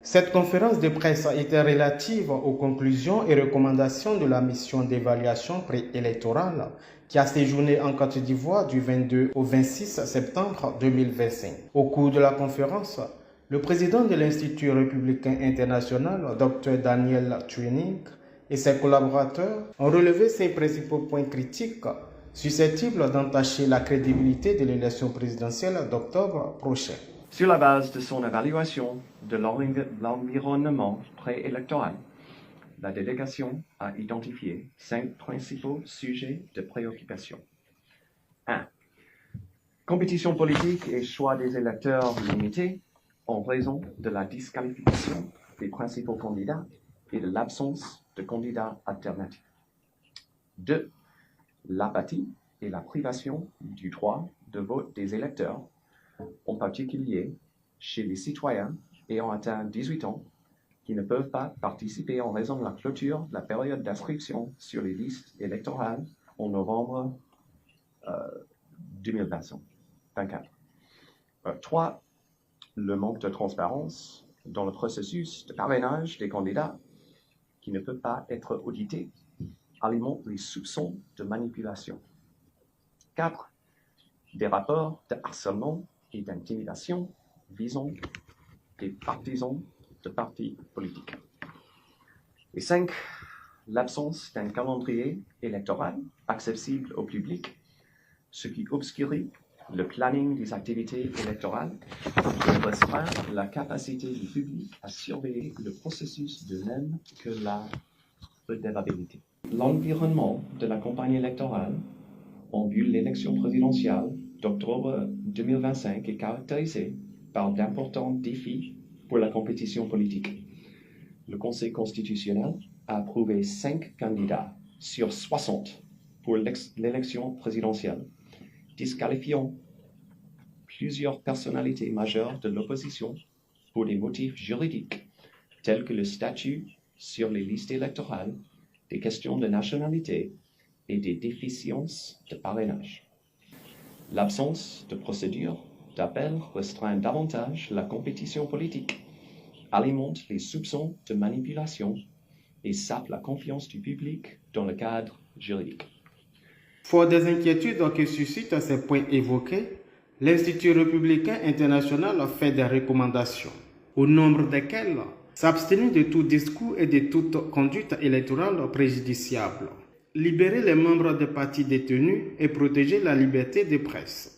Cette conférence de presse était relative aux conclusions et recommandations de la mission d'évaluation préélectorale qui a séjourné en Côte d'Ivoire du 22 au 26 septembre 2025. Au cours de la conférence, le président de l'Institut républicain international, Dr Daniel Twining, et ses collaborateurs ont relevé ses principaux points critiques susceptibles d'entacher la crédibilité de l'élection présidentielle d'octobre prochain. Sur la base de son évaluation de l'environnement préélectoral, la délégation a identifié 5 principaux sujets de préoccupation. 1. Compétition politique et choix des électeurs limités en raison de la disqualification des principaux candidats et de l'absence de candidats alternatifs. 2. L'apathie et la privation du droit de vote des électeurs, en particulier chez les citoyens ayant atteint 18 ans qui ne peuvent pas participer en raison de la clôture de la période d'inscription sur les listes électorales en novembre 2024. 3. Le manque de transparence dans le processus de parrainage des candidats qui ne peut pas être audité alimente les soupçons de manipulation. 4. Des rapports de harcèlement et d'intimidation visant des partisans de partis politiques. Et 5. L'absence d'un calendrier électoral accessible au public, ce qui obscure le planning des activités électorales et restreint la capacité du public à surveiller le processus de même que la redevabilité. L'environnement de la campagne électorale en vue de l'élection présidentielle d'octobre 2025 est caractérisé par d'importants défis pour la compétition politique. Le Conseil constitutionnel a approuvé 5 candidats sur 60 pour l'élection présidentielle, disqualifiant plusieurs personnalités majeures de l'opposition pour des motifs juridiques tels que le statut sur les listes électorales, des questions de nationalité et des déficiences de parrainage. L'absence de procédure d'appel restreint davantage la compétition politique, alimente les soupçons de manipulation et sape la confiance du public dans le cadre juridique. Fort des inquiétudes que suscitent ces points évoqués, l'Institut républicain international fait des recommandations, au nombre desquelles s'abstenir de tout discours et de toute conduite électorale préjudiciable, libérer les membres des partis détenus et protéger la liberté de presse.